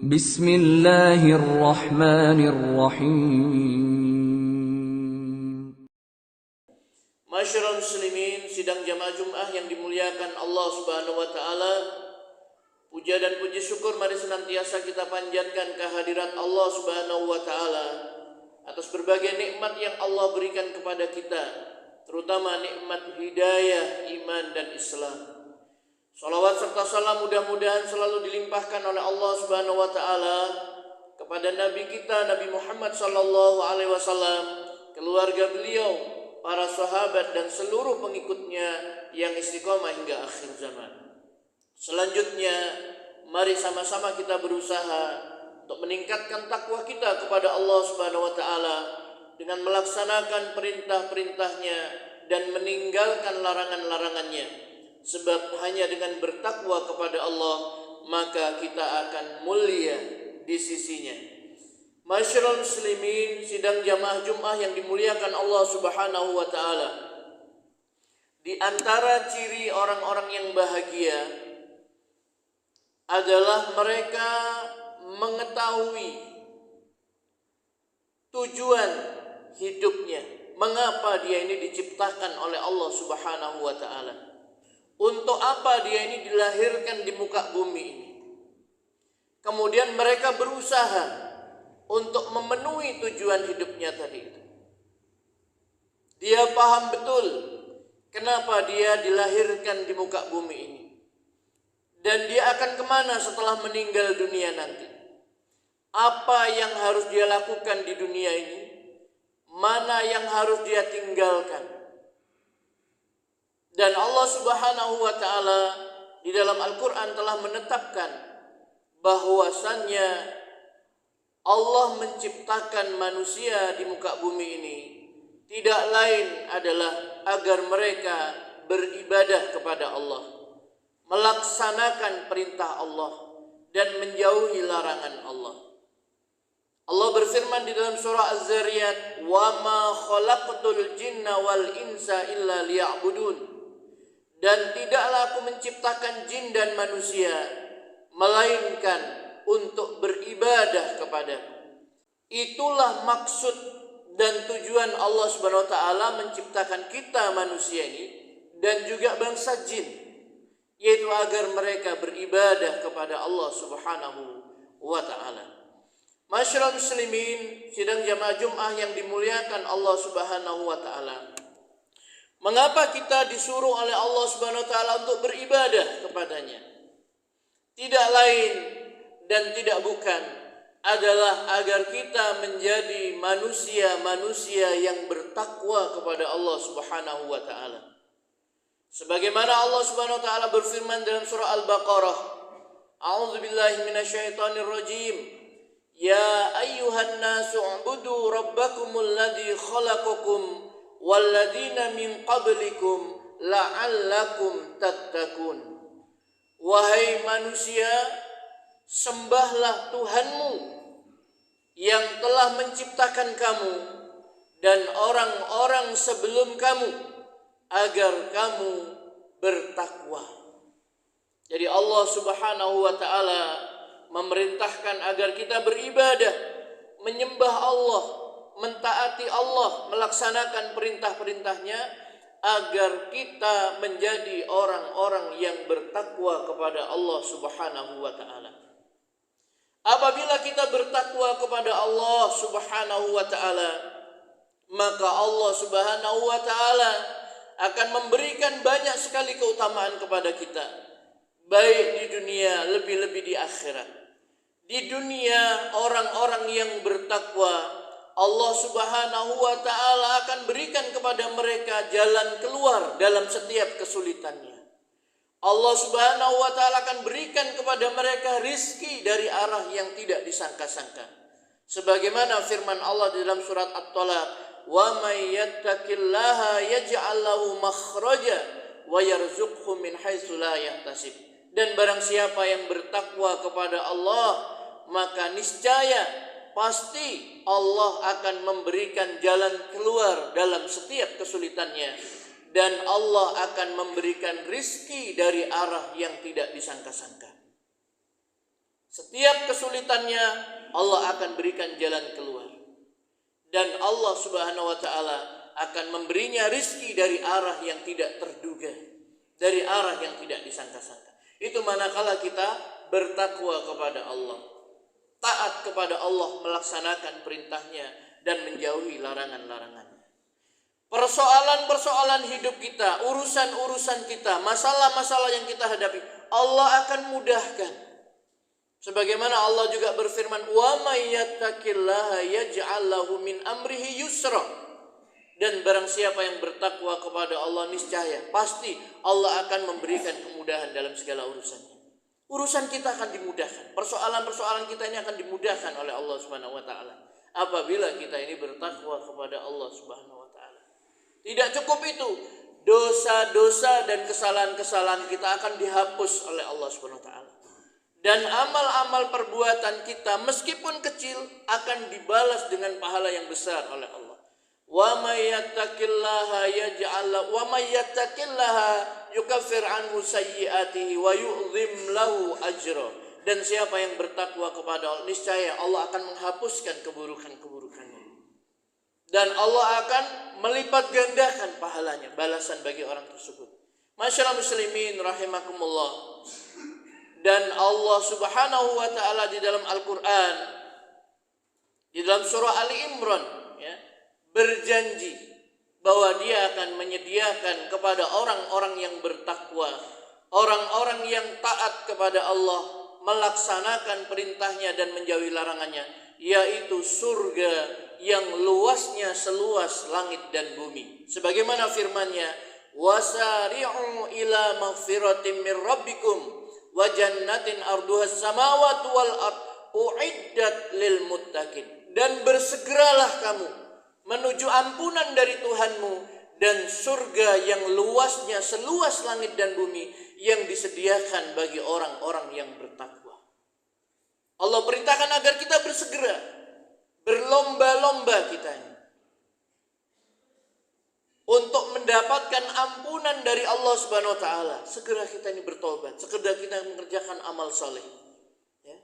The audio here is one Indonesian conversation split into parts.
Bismillahirrahmanirrahim. Masyarul muslimin, sidang jamaah Jumat yang dimuliakan Allah Subhanahu wa taala. Puja dan puji syukur mari senantiasa kita panjatkan kehadirat Allah Subhanahu wa taala atas berbagai nikmat yang Allah berikan kepada kita, terutama nikmat hidayah, iman dan Islam. Salawat serta salam mudah-mudahan selalu dilimpahkan oleh Allah Subhanahu wa taala kepada Nabi kita Nabi Muhammad sallallahu alaihi wasallam, keluarga beliau, para sahabat dan seluruh pengikutnya yang istiqomah hingga akhir zaman. Selanjutnya, mari sama-sama kita berusaha untuk meningkatkan takwa kita kepada Allah Subhanahu wa taala dengan melaksanakan perintah-perintahnya dan meninggalkan larangan-larangannya. Sebab hanya dengan bertakwa kepada Allah maka kita akan mulia di sisinya. Masyarul muslimin, sidang jamaah Jumat yang dimuliakan Allah Subhanahu wa taala. Di antara ciri orang-orang yang bahagia adalah mereka mengetahui tujuan hidupnya. Mengapa dia ini diciptakan oleh Allah Subhanahu wa taala? Untuk apa dia ini dilahirkan di muka bumi ini? Kemudian mereka berusaha untuk memenuhi tujuan hidupnya tadi itu. Dia paham betul kenapa dia dilahirkan di muka bumi ini. Dan dia akan kemana setelah meninggal dunia nanti. Apa yang harus dia lakukan di dunia ini? Mana yang harus dia tinggalkan? Dan Allah Subhanahu wa taala di dalam Al-Quran telah menetapkan bahwasannya Allah menciptakan manusia di muka bumi ini tidak lain adalah agar mereka beribadah kepada Allah, melaksanakan perintah Allah dan menjauhi larangan Allah. Allah berfirman di dalam surah Az-Zariyat, "Wa ma khalaqtul jinna wal insa illa liya'budun." Dan tidaklah aku menciptakan jin dan manusia melainkan untuk beribadah kepadaku. Itulah maksud dan tujuan Allah Subhanahu wa taala menciptakan kita manusia ini dan juga bangsa jin, yaitu agar mereka beribadah kepada Allah Subhanahu wa taala. Masyarul muslimin, sidang jamaah Jumat yang dimuliakan Allah Subhanahu wa taala. Mengapa kita disuruh oleh Allah Subhanahu wa taala untuk beribadah kepadanya? Tidak lain dan tidak bukan adalah agar kita menjadi manusia-manusia yang bertakwa kepada Allah Subhanahu wa taala. Sebagaimana Allah Subhanahu wa taala berfirman dalam surah Al-Baqarah, "A'udzubillahi minasyaitonirrajim. Ya ayyuhan nasu 'budu rabbakumul ladzi khalaqakum walladzina min qablikum la'allakum tattaqun." Wahai manusia, sembahlah Tuhanmu yang telah menciptakan kamu dan orang-orang sebelum kamu agar kamu bertakwa. Jadi Allah Subhanahu wa taala memerintahkan agar kita beribadah, menyembah Allah, mentaati Allah, melaksanakan perintah-perintahnya agar kita menjadi orang-orang yang bertakwa kepada Allah Subhanahu wa taala. Apabila kita bertakwa kepada Allah Subhanahu wa taala, maka Allah Subhanahu wa taala akan memberikan banyak sekali keutamaan kepada kita, baik di dunia lebih-lebih di akhirat. Di dunia orang-orang yang bertakwa, Allah Subhanahu wa taala akan berikan kepada mereka jalan keluar dalam setiap kesulitannya. Allah Subhanahu wa taala akan berikan kepada mereka rizki dari arah yang tidak disangka-sangka. Sebagaimana firman Allah di dalam surat At-Talaq, "Wa may yattaqillaha yaj'al lahu makhraja wa yarzuqhu min haitsu la yahtasib." Dan barang siapa yang bertakwa kepada Allah, maka niscaya pasti Allah akan memberikan jalan keluar dalam setiap kesulitannya, dan Allah akan memberikan rizki dari arah yang tidak disangka-sangka. Setiap kesulitannya Allah akan berikan jalan keluar. Dan Allah Subhanahu wa taala akan memberinya rizki dari arah yang tidak terduga, dari arah yang tidak disangka-sangka. Itu manakala kita bertakwa kepada Allah, taat kepada Allah, melaksanakan perintahnya dan menjauhi larangan-larangannya. Persoalan-persoalan hidup kita, urusan-urusan kita, masalah-masalah yang kita hadapi, Allah akan mudahkan. Sebagaimana Allah juga berfirman, "Wa may yattaqillaha yaj'al lahu min amrihi yusra." Dan barang siapa yang bertakwa kepada Allah, niscaya pasti Allah akan memberikan kemudahan dalam segala urusannya. Urusan kita akan dimudahkan. Persoalan-persoalan kita ini akan dimudahkan oleh Allah Subhanahu wa taala apabila kita ini bertakwa kepada Allah Subhanahu wa taala. Tidak cukup itu, dosa-dosa dan kesalahan-kesalahan kita akan dihapus oleh Allah Subhanahu wa taala. Dan amal-amal perbuatan kita meskipun kecil akan dibalas dengan pahala yang besar oleh Allah. Wa may yattaqillaha yaj'al wa may yattaqillaha yukaffir anhu sayyi'atihi wa yu'dhim lahu ajra. Dan siapa yang bertakwa kepada Allah, niscaya Allah akan menghapuskan keburukan-keburukannya. Dan Allah akan melipat gandakan pahalanya, balasan bagi orang tersebut. Masyaallah muslimin rahimakumullah. Dan Allah Subhanahu wa taala di dalam Al-Qur'an, di dalam surah Ali Imran, ya, berjanji bahwa Dia akan menyediakan kepada orang-orang yang bertakwa, orang-orang yang taat kepada Allah, melaksanakan perintahnya dan menjauhi larangannya, yaitu surga yang luasnya seluas langit dan bumi. Sebagaimana firman-Nya, "Wasari'u ila maghfiratin mir rabbikum wa jannatin arduhas samawati wal ard uiddat lil muttaqin." Dan bersegeralah kamu menuju ampunan dari Tuhanmu dan surga yang luasnya seluas langit dan bumi yang disediakan bagi orang-orang yang bertakwa. Allah perintahkan agar kita bersegera, berlomba-lomba kita ini untuk mendapatkan ampunan dari Allah Subhanahu wa taala. Segera kita ini bertobat, segera kita mengerjakan amal saleh, ya,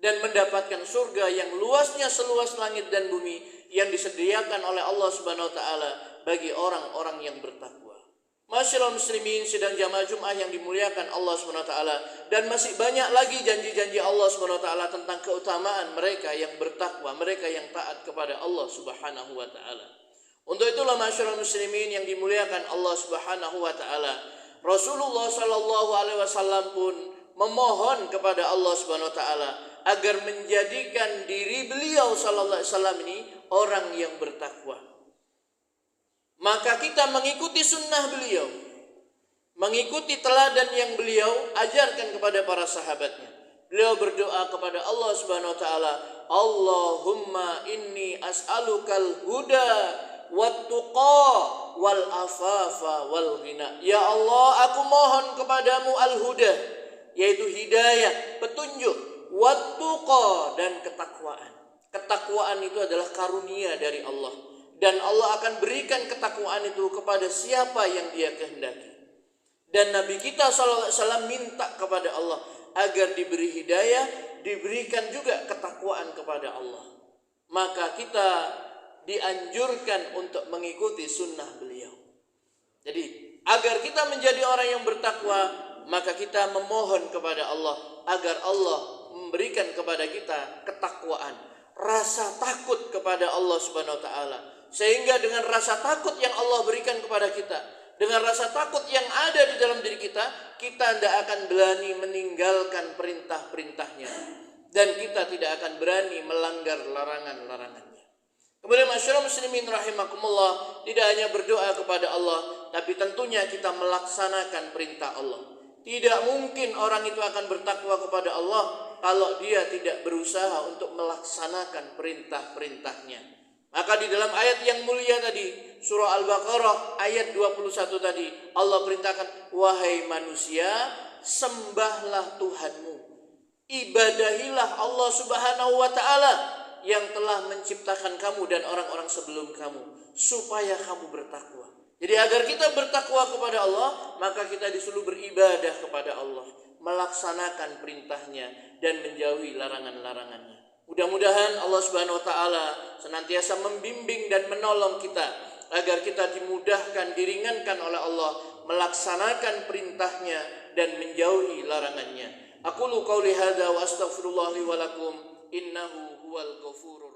dan mendapatkan surga yang luasnya seluas langit dan bumi yang disediakan oleh Allah Subhanahu wa taala bagi orang-orang yang bertakwa. Masyaallah muslimin sidang jamaah Jumat yang dimuliakan Allah Subhanahu wa taala, dan masih banyak lagi janji-janji Allah Subhanahu wa taala tentang keutamaan mereka yang bertakwa, mereka yang taat kepada Allah Subhanahu wa taala. Untuk itulah masyaallah muslimin yang dimuliakan Allah Subhanahu wa taala, Rasulullah sallallahu alaihi wasallam pun memohon kepada Allah Subhanahu wa taala agar menjadikan diri beliau sallallahu alaihi wasallam ini orang yang bertakwa. Maka kita mengikuti sunnah beliau, mengikuti teladan yang beliau ajarkan kepada para sahabatnya. Beliau berdoa kepada Allah Subhanahu wa taala, "Allahumma inni as'alukal huda wat-tuqa wal afafa wal ghina." Ya Allah, aku mohon kepadamu al-huda, yaitu hidayah, petunjuk, wat-tuqa, dan ketakwaan. Ketakwaan itu adalah karunia dari Allah, dan Allah akan berikan ketakwaan itu kepada siapa yang Dia kehendaki. Dan Nabi kita sallallahu alaihi wasallam minta kepada Allah agar diberi hidayah, diberikan juga ketakwaan kepada Allah. Maka kita dianjurkan untuk mengikuti sunnah beliau. Jadi agar kita menjadi orang yang bertakwa, maka kita memohon kepada Allah agar Allah memberikan kepada kita ketakwaan, rasa takut kepada Allah Subhanahu wa taala. Sehingga dengan rasa takut yang Allah berikan kepada kita, dengan rasa takut yang ada di dalam diri kita, kita tidak akan berani meninggalkan perintah-perintahnya, dan kita tidak akan berani melanggar larangan-larangannya. Kemudian masyaallah muslimin rahimakumullah, tidak hanya berdoa kepada Allah, tapi tentunya kita melaksanakan perintah Allah. Tidak mungkin orang itu akan bertakwa kepada Allah kalau dia tidak berusaha untuk melaksanakan perintah-perintahnya. Maka di dalam ayat yang mulia tadi, surah Al-Baqarah ayat 21 tadi, Allah perintahkan, "Wahai manusia, sembahlah Tuhanmu, ibadahilah Allah Subhanahu wa taala yang telah menciptakan kamu dan orang-orang sebelum kamu, supaya kamu bertakwa." Jadi agar kita bertakwa kepada Allah, maka kita disuruh beribadah kepada Allah. melaksanakan perintahnya dan menjauhi larangan-larangannya. Mudah-mudahan Allah Subhanahu wa taala senantiasa membimbing dan menolong kita agar kita dimudahkan, diringankan oleh Allah melaksanakan perintahnya dan menjauhi larangannya. Aqulu qauli hadza wa astaghfirullah li wa lakum innahu huwal ghafurur